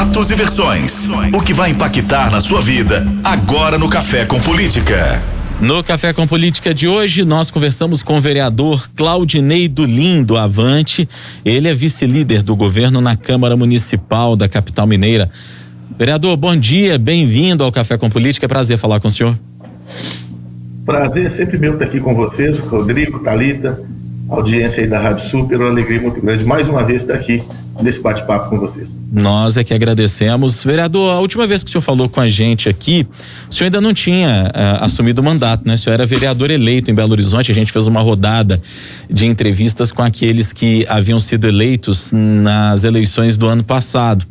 Fatos e versões. O que vai impactar na sua vida agora no Café com Política. No Café com Política de hoje, nós conversamos com o vereador Claudinei do Lindo Avante. Ele é vice-líder do governo na Câmara Municipal da capital mineira. Vereador, bom dia, bem-vindo ao Café com Política. É prazer falar com o senhor. Prazer, é sempre meu estar aqui com vocês, Rodrigo, Thalita, audiência aí da Rádio Super, uma alegria muito grande mais uma vez estar aqui nesse bate-papo com vocês. Nós é que agradecemos. Vereador, a última vez que o senhor falou com a gente aqui, o senhor ainda não tinha assumido o mandato, né? O senhor era vereador eleito em Belo Horizonte. A gente fez uma rodada de entrevistas com aqueles que haviam sido eleitos nas eleições do ano passado.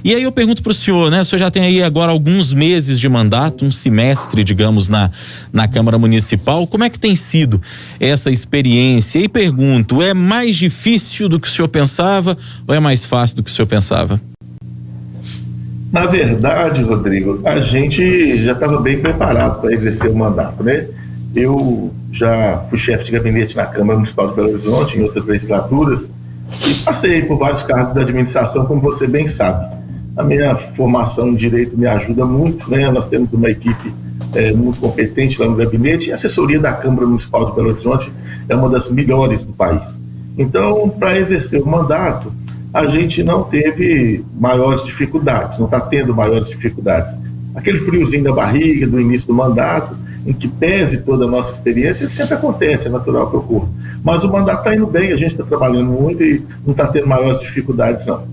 E aí eu pergunto para o senhor, né? O senhor já tem aí agora alguns meses de mandato, um semestre, digamos, na Câmara Municipal. Como é que tem sido essa experiência? E pergunto, é mais difícil do que o senhor pensava ou é mais fácil do que o senhor pensava? Na verdade, Rodrigo, a gente já estava bem preparado para exercer o mandato, né? Eu já fui chefe de gabinete na Câmara Municipal de Belo Horizonte, em outras legislaturas, e passei por vários cargos da administração, como você bem sabe. A minha formação em direito me ajuda muito, né? Nós temos uma equipe muito competente lá no gabinete, e a assessoria da Câmara Municipal de Belo Horizonte é uma das melhores do país. Então, para exercer o mandato, a gente não teve maiores dificuldades, não está tendo maiores dificuldades. Aquele friozinho da barriga do início do mandato, em que pese toda a nossa experiência, sempre acontece, é natural que ocorra. Mas o mandato está indo bem, a gente está trabalhando muito e não está tendo maiores dificuldades, não.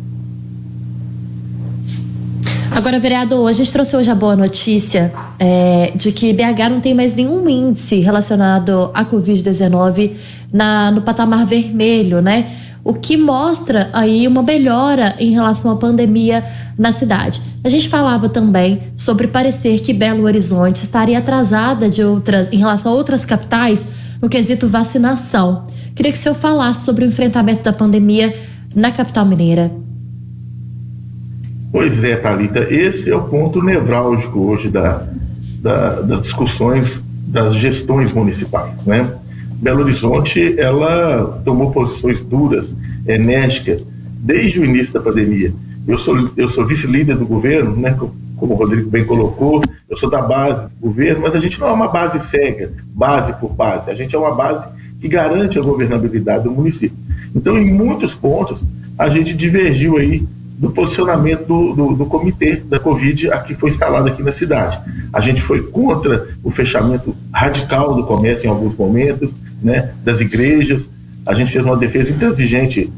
Agora, vereador, a gente trouxe hoje a boa notícia de que BH não tem mais nenhum índice relacionado à Covid-19 no patamar vermelho, né? O que mostra aí uma melhora em relação à pandemia na cidade. A gente falava também sobre parecer que Belo Horizonte estaria atrasada em relação a outras capitais no quesito vacinação. Queria que o senhor falasse sobre o enfrentamento da pandemia na capital mineira. Pois é, Thalita, esse é o ponto nevrálgico hoje das discussões das gestões municipais, né? Belo Horizonte, ela tomou posições duras, enérgicas, desde o início da pandemia. Eu sou vice-líder do governo, né, como o Rodrigo bem colocou, eu sou da base do governo, mas a gente não é uma base cega, base por base, a gente é uma base que garante a governabilidade do município. Então, em muitos pontos, a gente divergiu aí do posicionamento do comitê da Covid que foi instalado aqui na cidade. A gente foi contra o fechamento radical do comércio em alguns momentos, né, das igrejas. A gente fez uma defesa intransigente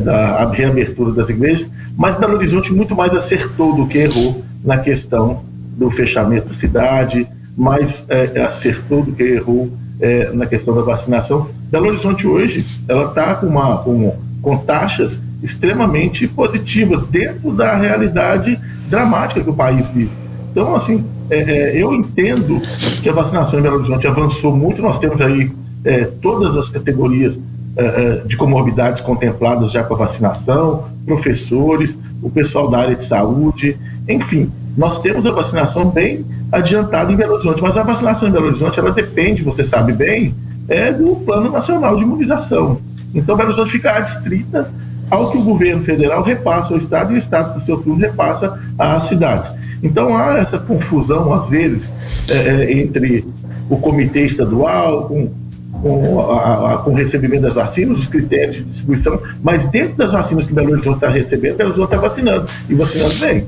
da reabertura das igrejas, mas Belo Horizonte muito mais acertou do que errou na questão do fechamento da cidade, mais acertou do que errou na questão da vacinação. Belo Horizonte hoje, ela está com taxas extremamente positivas dentro da realidade dramática que o país vive. Então, assim, eu entendo que a vacinação em Belo Horizonte avançou muito. Nós temos aí todas as categorias de comorbidades contempladas já com a vacinação, professores, o pessoal da área de saúde, enfim, nós temos a vacinação bem adiantada em Belo Horizonte, mas a vacinação em Belo Horizonte, ela depende, você sabe bem, do Plano Nacional de Imunização. Então, Belo Horizonte fica adstrita ao que o governo federal repassa ao Estado e o Estado, por seu turno, repassa às cidades. Então, há essa confusão, às vezes, entre o comitê estadual, com o recebimento das vacinas, os critérios de distribuição, mas dentro das vacinas que Belo Horizonte está recebendo, Belo Horizonte está vacinando, e vacinando bem.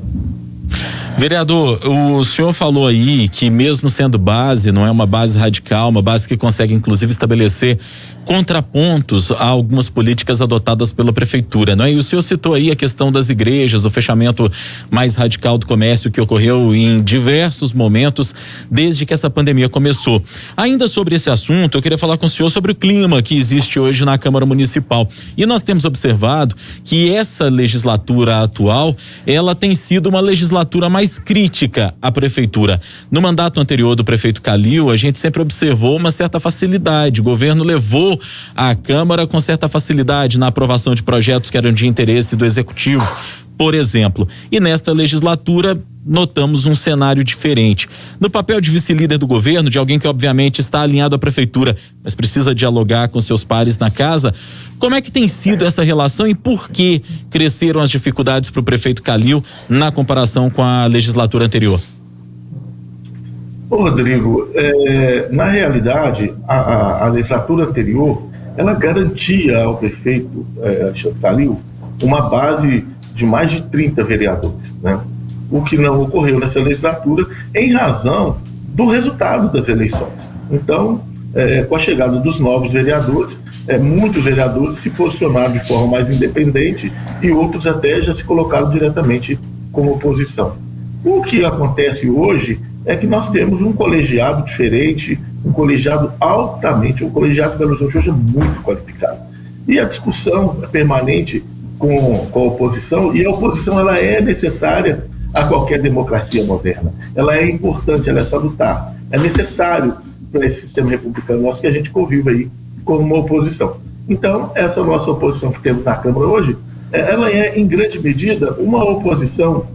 Vereador, o senhor falou aí que mesmo sendo base, não é uma base radical, uma base que consegue inclusive estabelecer contrapontos a algumas políticas adotadas pela prefeitura, não é? E o senhor citou aí a questão das igrejas, o fechamento mais radical do comércio que ocorreu em diversos momentos desde que essa pandemia começou. Ainda sobre esse assunto, eu queria falar com o senhor sobre o clima que existe hoje na Câmara Municipal. E nós temos observado que essa legislatura atual, ela tem sido uma legislatura mais crítica à prefeitura. No mandato anterior do prefeito Calil, a gente sempre observou uma certa facilidade. O governo levou a Câmara com certa facilidade na aprovação de projetos que eram de interesse do Executivo, por exemplo. E nesta legislatura notamos um cenário diferente. No papel de vice-líder do governo, de alguém que obviamente está alinhado à prefeitura, mas precisa dialogar com seus pares na casa, como é que tem sido essa relação e por que cresceram as dificuldades para o prefeito Calil na comparação com a legislatura anterior? Ô Rodrigo, na realidade, a legislatura anterior, ela garantia ao prefeito Alexandre Calil uma base de mais de 30 vereadores, né? O que não ocorreu nessa legislatura em razão do resultado das eleições. Então, com a chegada dos novos vereadores, muitos vereadores se posicionaram de forma mais independente e outros até já se colocaram diretamente como oposição. O que acontece hoje é que nós temos um colegiado diferente, um colegiado o colegiado de Belo Horizonte hoje é muito qualificado. E a discussão permanente com a oposição, e a oposição ela é necessária a qualquer democracia moderna. Ela é importante, ela é salutar. É necessário para esse sistema republicano nosso que a gente conviva aí como uma oposição. Então, essa nossa oposição que temos na Câmara hoje, ela é, em grande medida, uma oposição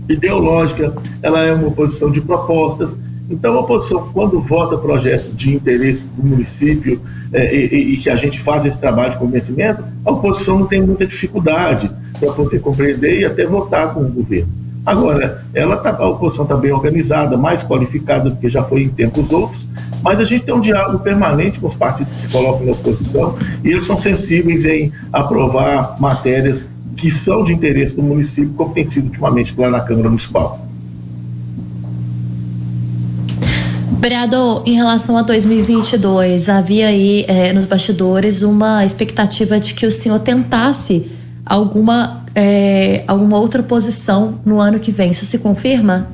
ideológica, ela é uma oposição de propostas. Então, a oposição, quando vota projetos de interesse do município e que a gente faz esse trabalho de convencimento, a oposição não tem muita dificuldade para poder compreender e até votar com o governo. Agora, a oposição está bem organizada, mais qualificada do que já foi em tempos outros, mas a gente tem um diálogo permanente com os partidos que se colocam na oposição e eles são sensíveis em aprovar matérias que são de interesse do município, como tem sido ultimamente lá na Câmara Municipal. Vereador, em relação a 2022, havia aí nos bastidores uma expectativa de que o senhor tentasse alguma outra posição no ano que vem. Isso se confirma?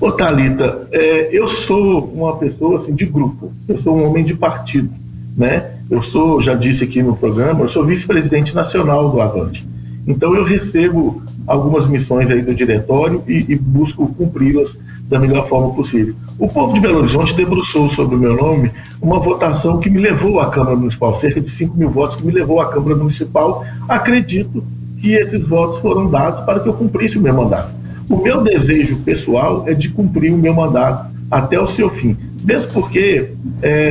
Ô Thalita, eu sou uma pessoa assim, de grupo, eu sou um homem de partido, né? Já disse aqui no programa, eu sou vice-presidente nacional do Avante. Então eu recebo algumas missões aí do diretório e busco cumpri-las da melhor forma possível. O povo de Belo Horizonte debruçou sobre o meu nome uma votação que me levou à Câmara Municipal, cerca de 5 mil votos que me levou à Câmara Municipal. Acredito que esses votos foram dados para que eu cumprisse o meu mandato. O meu desejo pessoal é de cumprir o meu mandato até o seu fim. Mesmo porque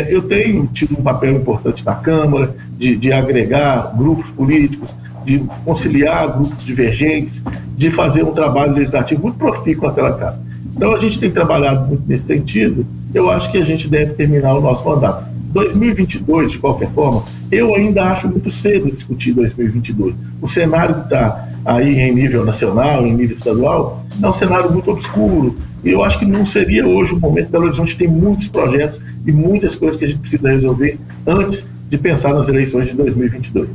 eu tenho tido um papel importante na Câmara, de agregar grupos políticos, de conciliar grupos divergentes, de fazer um trabalho legislativo muito profícuo naquela casa. Então a gente tem trabalhado muito nesse sentido. Eu acho que a gente deve terminar o nosso mandato. 2022, de qualquer forma, eu ainda acho muito cedo discutir 2022. O cenário que está aí em nível nacional, em nível estadual, é um cenário muito obscuro. E eu acho que não seria hoje o momento. Belo Horizonte tem muitos projetos e muitas coisas que a gente precisa resolver antes de pensar nas eleições de 2022.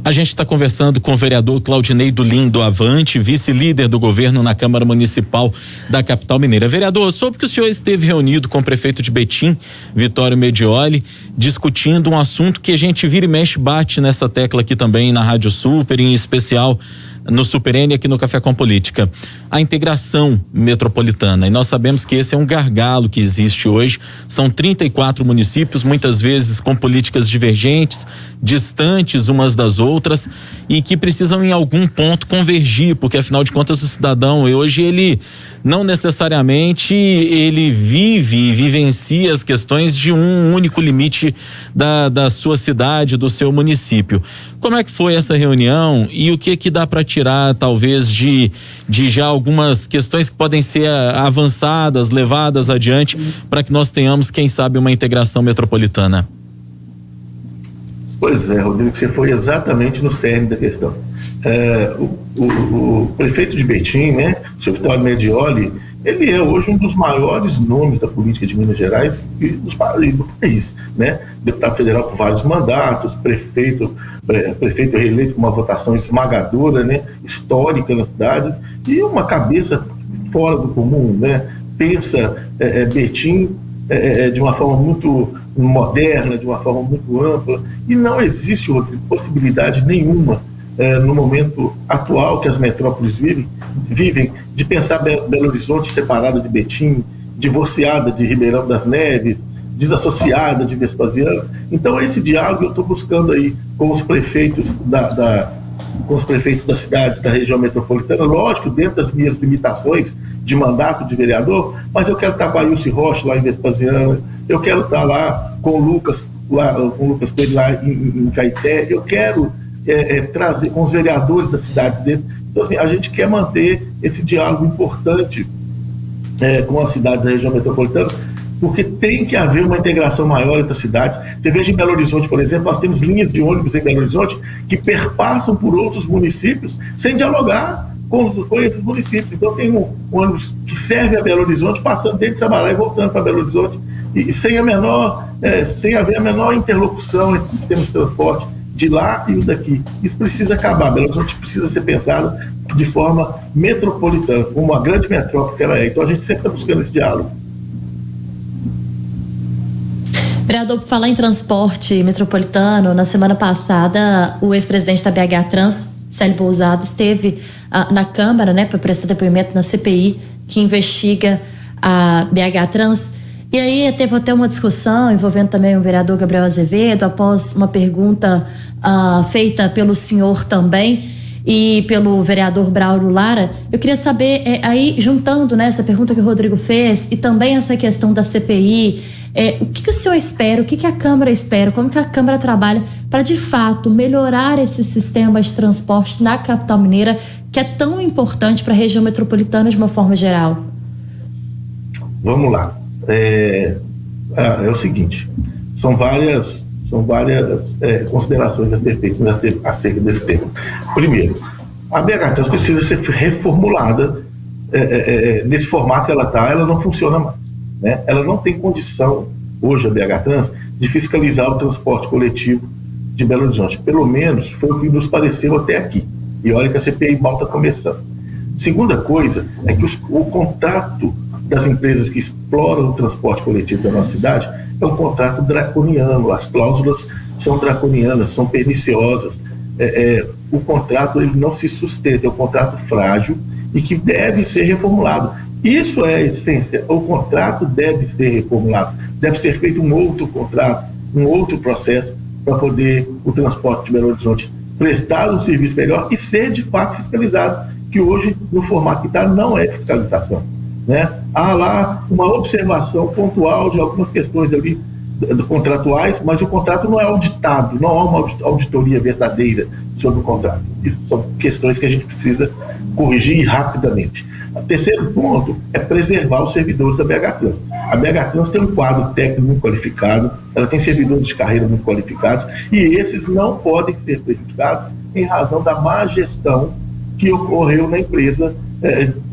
A gente está conversando com o vereador Claudinei do Lindo Avante, vice-líder do governo na Câmara Municipal da capital mineira. Vereador, soube que o senhor esteve reunido com o prefeito de Betim, Vitório Medioli, discutindo um assunto que a gente vira e mexe, bate nessa tecla aqui também na Rádio Super, em especial no Super N aqui no Café com Política, a integração metropolitana. E nós sabemos que esse é um gargalo que existe hoje. São 34 municípios, muitas vezes com políticas divergentes, distantes umas das outras e que precisam em algum ponto convergir, porque afinal de contas o cidadão hoje ele não necessariamente ele vive e vivencia as questões de um único limite da sua cidade, do seu município. Como é que foi essa reunião e o que dá para tirar talvez de já algumas questões que podem ser avançadas, levadas adiante para que nós tenhamos, quem sabe, uma integração metropolitana? Pois é, Rodrigo, você foi exatamente no cerne da questão. O prefeito de Betim, né, o senhor Vitório Medioli, ele é hoje um dos maiores nomes da política de Minas Gerais e do país, né? Deputado federal por vários mandatos, prefeito reeleito com uma votação esmagadora, né? Histórica na cidade, e uma cabeça fora do comum, né? Pensa Betim de uma forma muito moderna, de uma forma muito ampla, e não existe outra possibilidade nenhuma no momento atual que as metrópoles vivem de pensar Belo Horizonte separada de Betim, divorciada de Ribeirão das Neves, desassociada de Vespasiano. Então esse diálogo eu estou buscando aí com os prefeitos com os prefeitos das cidades da região metropolitana, lógico, dentro das minhas limitações de mandato de vereador, mas eu quero estar com a Ilse Rocha lá em Vespasiano, eu quero estar lá com o Lucas Coelho lá em Caeté, eu quero trazer com os vereadores das cidades deles. Então, assim, a gente quer manter esse diálogo importante com as cidades da região metropolitana, porque tem que haver uma integração maior entre as cidades. Você veja em Belo Horizonte, por exemplo, nós temos linhas de ônibus em Belo Horizonte que perpassam por outros municípios sem dialogar com esses municípios. Então tem um ônibus que serve a Belo Horizonte passando dentro de Sabará e voltando para Belo Horizonte e sem haver a menor interlocução entre os sistemas de transporte de lá e o daqui. Isso precisa acabar. Belo Horizonte precisa ser pensado de forma metropolitana, como uma grande metrópole que ela é. Então a gente sempre está buscando esse diálogo. Vereador, por falar em transporte metropolitano, na semana passada o ex-presidente da BH Trans, Célio Pousada, esteve na Câmara, para prestar depoimento na CPI que investiga a BH Trans. E aí teve até uma discussão envolvendo também o vereador Gabriel Azevedo, após uma pergunta feita pelo senhor também e pelo vereador Braulio Lara. Eu queria saber, aí juntando essa pergunta que o Rodrigo fez e também essa questão da CPI, o que o senhor espera, o que a Câmara espera, como que a Câmara trabalha para de fato melhorar esse sistema de transporte na capital mineira, que é tão importante para a região metropolitana de uma forma geral? Vamos lá. É o seguinte, são várias considerações a ser feitas acerca desse tema. Primeiro, a BH Trans precisa ser reformulada nesse formato que ela está, ela não funciona mais, né? Ela não tem condição hoje, a BH Trans, de fiscalizar o transporte coletivo de Belo Horizonte. Pelo menos foi o que nos pareceu até aqui. E olha que a CPI mal está começando. Segunda coisa é que o contrato das empresas que exploram o transporte coletivo da nossa cidade é um contrato draconiano, as cláusulas são draconianas, são perniciosas, o contrato ele não se sustenta, é um contrato frágil e que deve ser reformulado. Isso é a essência, o contrato deve ser reformulado, deve ser feito um outro contrato, um outro processo para poder o transporte de Belo Horizonte prestar um serviço melhor e ser de fato fiscalizado, que hoje no formato que está não é fiscalização, né? Há lá uma observação pontual de algumas questões ali contratuais, mas o contrato não é auditado, não há uma auditoria verdadeira sobre o contrato. Isso são questões que a gente precisa corrigir rapidamente. O terceiro ponto é preservar os servidores da BH Trans. A BH Trans tem um quadro técnico muito qualificado, ela tem servidores de carreira muito qualificados e esses não podem ser prejudicados em razão da má gestão que ocorreu na empresa,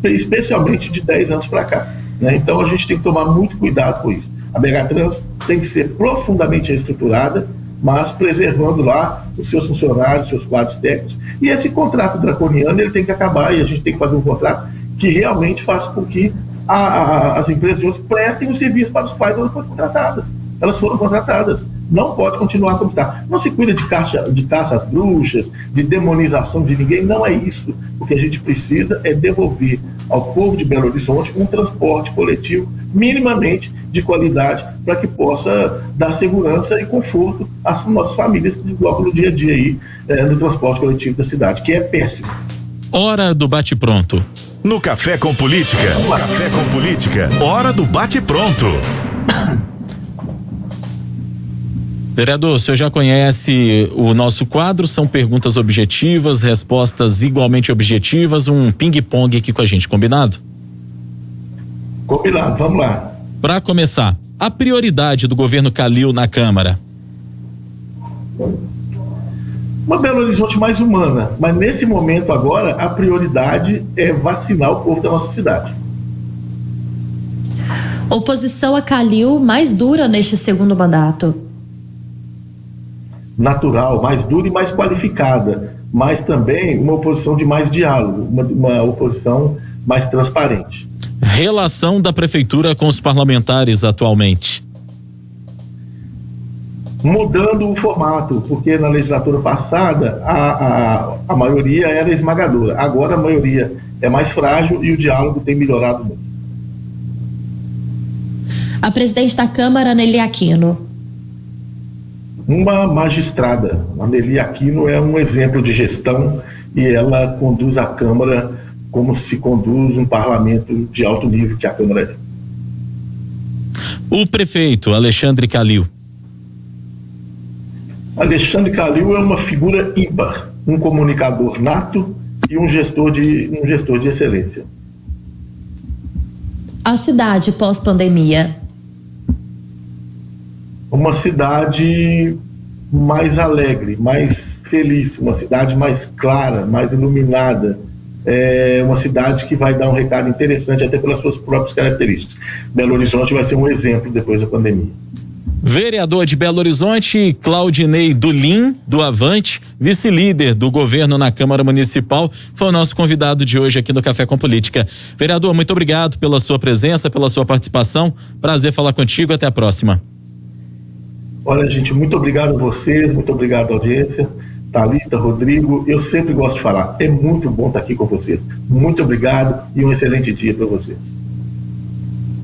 especialmente de 10 anos para cá, né? Então a gente tem que tomar muito cuidado com isso. A BH Trans tem que ser profundamente reestruturada, mas preservando lá os seus funcionários, os seus quadros técnicos. E esse contrato draconiano ele tem que acabar e a gente tem que fazer um contrato que realmente faça com que as empresas de hoje prestem o serviço para os quais elas foram contratadas. Elas foram contratadas. Não pode continuar como está. Não se cuida de caça às bruxas, de demonização de ninguém, não é isso. O que a gente precisa é devolver ao povo de Belo Horizonte um transporte coletivo minimamente de qualidade para que possa dar segurança e conforto às nossas famílias que deslocam no dia a dia aí, no transporte coletivo da cidade, que é péssimo. Hora do bate-pronto. No Café com Política. Café com Política. Hora do bate-pronto. Vereador, o senhor já conhece o nosso quadro, são perguntas objetivas, respostas igualmente objetivas, um ping-pong aqui com a gente, combinado? Combinado, vamos lá. Para começar, a prioridade do governo Calil na Câmara? Uma Belo Horizonte mais humana, mas nesse momento agora a prioridade é vacinar o povo da nossa cidade. Oposição a Calil mais dura neste segundo mandato? Natural, mais dura e mais qualificada, mas também uma oposição de mais diálogo, uma oposição mais transparente. Relação da prefeitura com os parlamentares atualmente? Mudando o formato, porque na legislatura passada a maioria era esmagadora, agora a maioria é mais frágil e o diálogo tem melhorado muito. A presidente da Câmara, Nelly Aquino. uma magistrada. A Nelly Aquino é um exemplo de gestão e ela conduz a Câmara como se conduz um parlamento de alto nível que a Câmara é. O prefeito Alexandre Calil. Alexandre Calil é uma figura ímpar, um comunicador nato e um gestor de excelência. A cidade pós-pandemia. Uma cidade mais alegre, mais feliz, uma cidade mais clara, mais iluminada, uma cidade que vai dar um recado interessante até pelas suas próprias características. Belo Horizonte vai ser um exemplo depois da pandemia. Vereador de Belo Horizonte, Claudinei Dulim, do Avante, vice-líder do governo na Câmara Municipal, foi o nosso convidado de hoje aqui no Café com Política. Vereador, muito obrigado pela sua presença, pela sua participação. Prazer falar contigo, até a próxima. Olha, gente, muito obrigado a vocês, muito obrigado à audiência. Thalita, Rodrigo, eu sempre gosto de falar, é muito bom estar aqui com vocês. Muito obrigado e um excelente dia para vocês.